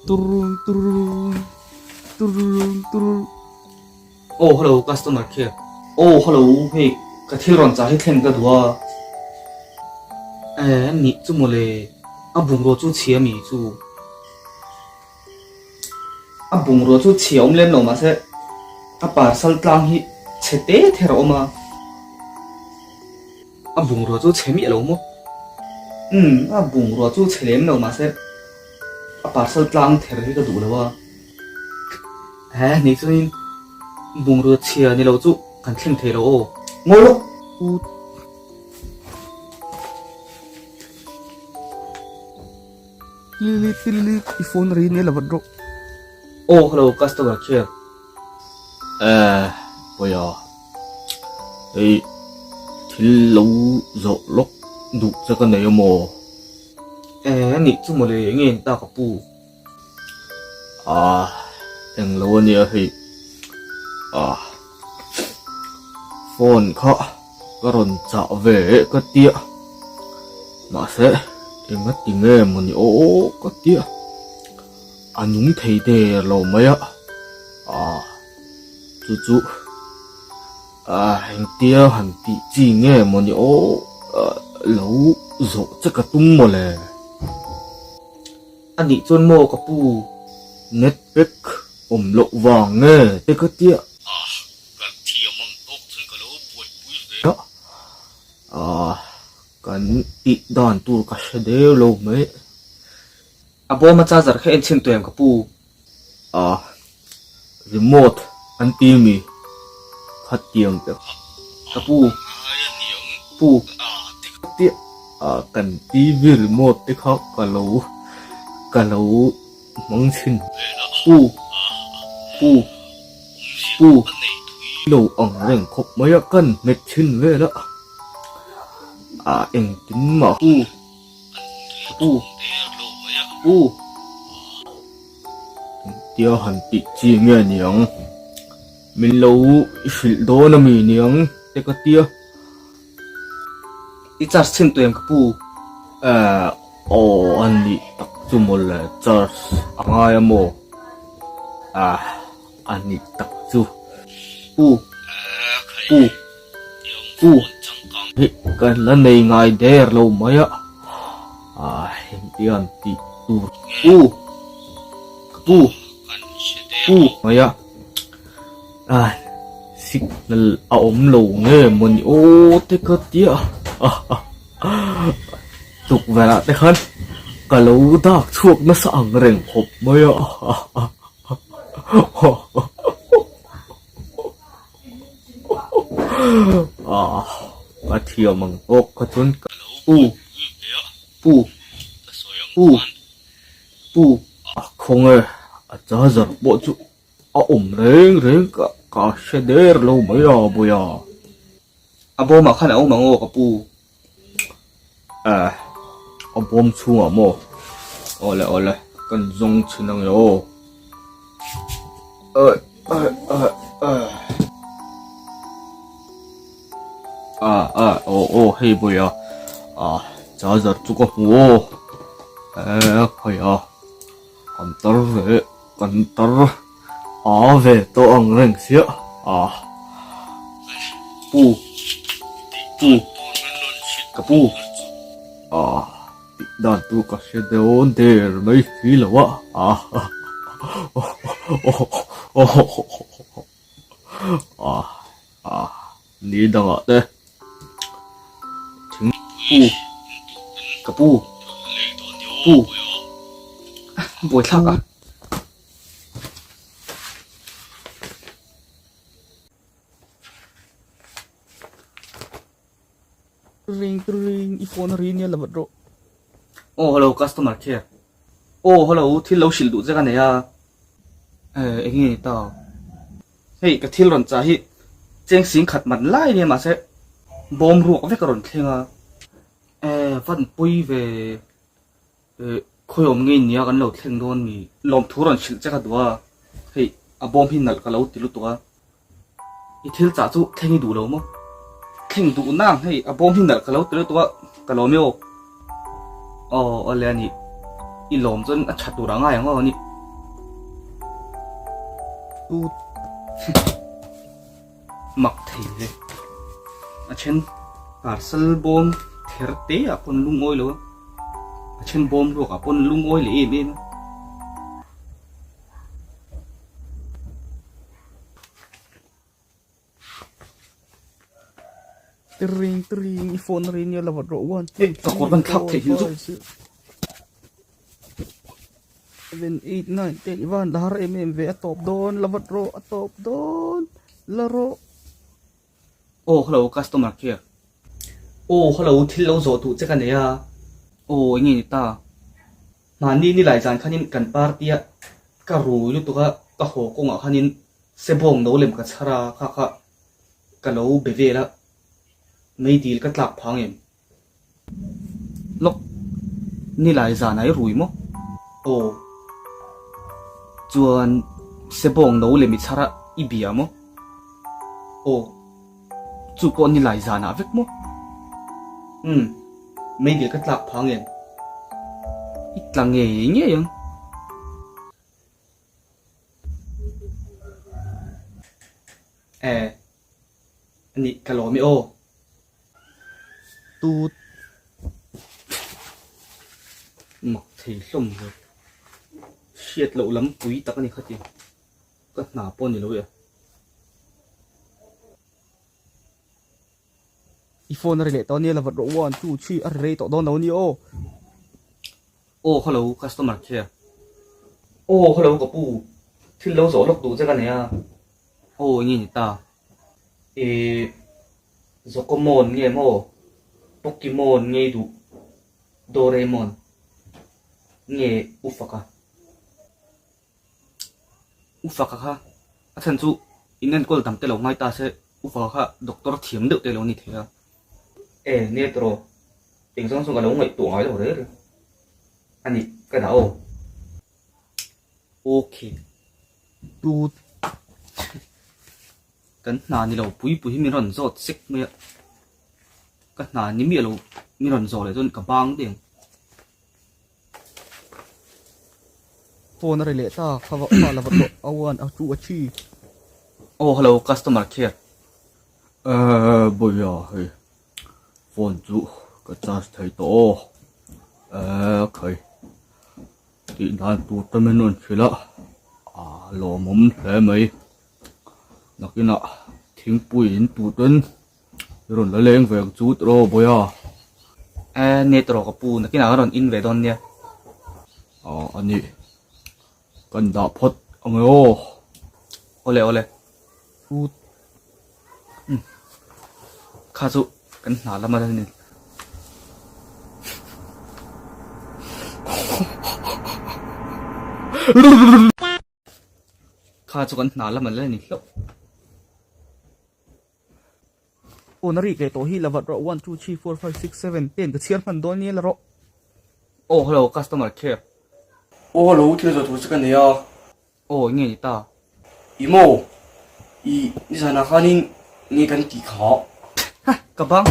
Turun, turun, turun, turun. Oh, hello, customer care. Oh, hello, hey, cái thiếu ron trả hết thêm cái đùa. Nị chú mồ lệ, bùng rồi chú chia mì chú. Bùng rồi chú chia ông lên nó mà sẽ. Parcel tlang hi, chế tế thế rồi mà. Bùng rồi chú chế mì lâu mà. Bùng rồi chú chế lên nó mà sẽ. Parcel tlang thế rồi cái đủ đâu à. Nị chú in. Bùng rồi chia nị lâu chú, cần thêm thế rồi. Ngồi lúc. Tili, phone rin nila bro. Oh, hello, customer care. Bây giờ thì lâu rồi lúc đủ cho cái này mà Nị chú mồ lệ nghe ta có bù. em lâu nè thì phone khó có rồn trả về cái tia mà sẽ em mất tiếng nghe mà nhổ cái tia nhúng thấy thế lâu mấy chú anh tia hẳn tí chỉ nghe mà nhổ lâu rồi chắc cả tung mà lè Nị chú mồ có bù. Netpeak lộ vàng nghe thế cái tia cần ít đàn tu cả sẽ đều lâu mấy Bố mà cha giật khen trên tuyển có bù. Remote anh tìm mi phát tiền được Có bù. Bù. tia cần TV remote để khác cả lâu mong xin Bù. Bù. Bù. lâu ẩn rèn khóc mấy cân mệt xin về đó em tính mà Bù. Bù. Bù. tia hẳn tí chỉ nghe nhàng mình lâu xịt đó là mình nhàng thế cái tia Ít cha trên tuyển có bù. anh đi tập trung một là cho ai mà anh đi tập trung Bù. Bù. Bù. cái lần này ngày để lâu mấy em tiền tí tu Bù. Bù. Bù. mấy signal ống lâu nghe mình thế cái tia tục về lại đấy hơn cả lâu ta chuột nó sẵn rèn hộp mấy thiều măng ốc có chốn Bù. Bù. Bù. Bù. không ơi cho giờ bộ chú rèn cả xe đê lâu mấy bây giờ Bố mà khăn áo mà ngô có bù. bom chung mà ole cần dùng chân năng yo hey bây giờ cho giờ chú có mua phải còn tớ về tôi ăn rèn xía Bù. Bù. Có bù. đàn tu cả sẽ đều ổn để mấy phí là quá đi đâu ạ đây Bù. Có bù. Bù. Bùi thắc à. Ring, phone ring nila bro. Oh, hello, customer care. Oh, hello, thiếu lâu xịt đủ ra cái này à. Anh nghe tao. Hey, cái thiếu ron trả hi. Cheng xin khát mặt lại nè mà sẽ. Bom ruột với cái ron khen à. Vẫn bùi về. Khôi ông nghe nhớ cái lâu khen đồn mi. Lom thu ron xịt ra cái đùa. Hey, bom hin nal cái lâu tilu tua. Thiếu trả chú khen đủ lâu mà. Khen đủ nang hey, bom hin nal cái lâu tilu tua. Cái lâu miêu. Already ilom chun a chatu ranga yang ni tụt mặc thầyเลยเช่น parcel bom therte apon lung oil loเช่น bom lo apon lung oil le em tring tring phone rin ya lawat ro wan takot ban thak thei hiu 7 8 9 10 11 lahar ve atop don lawat ro atop don la ro oh hello customer care oh hello thil lo zo tu che kan ya oh ngi ni ta ma ni lai jan khanin kan partia ka ru yu tu ka ho ko nga khanin se bong no lem ka chara kha kha ka lo be ve la mấy deal cắt lạc phang em lúc ni lại giả này rủi mốc ồ chuan sẽ bong nấu lên bị chara ibia mốc ồ chú con ni lại giả nã vết mốc mấy deal cắt lạc phang em ít là nghề nhé em anh đi cả lò mi ô tụt mặc thì lùm rồi xiết lậu lắm quý tắc này khát gì cất nà pon gì đâu vậy iPhone này tao nia là vật độ 1 2 3 array tao đón đâu nia oh hello customer care oh hello cậu pu thiên lâu gió lộc tụ ra cái này à oh nhìn ta Doraemon nghe mò Pokemon nghe đủ Doraemon nghe Ufaka ha thân chú innen call tam te lo ngai ta se Ufaka ha doctor thiam được te lo ni thea nè tro tình song song ka lo ngai tu ngai lo re ani ka dao okay tu kan na ni lo pui mi ron zot sik me cái nào ní miệng luôn mi lần rồi rồi cả bang tiền phone này lệ ta khá vợ là vật độ awan au chu chi oh hello customer care bây giờ thì phone chú cái charge thấy to okay thì đang tụt tâm mình luôn chứ là lo mắm thế mấy nó cái nọ thiếu bụi đến tụt đến rồi nó lên về chút rồi bây giờ nè tro cái pu nó cái nào rồi in về don nha anh ấy cần đạp phật ông ơi ole tụt khá dụ cái nào làm mà nên khá dụ cái nào làm mà lên nít onari ke to hi lavat ro 1 2 3 4 5 6 7 10 cái chiar man don ni la ro oh hello customer care oh hello thiếu rồi tôi sẽ cái này à oh nghe ta imo đi sang nào khai nên nghe cái kỳ khó các bang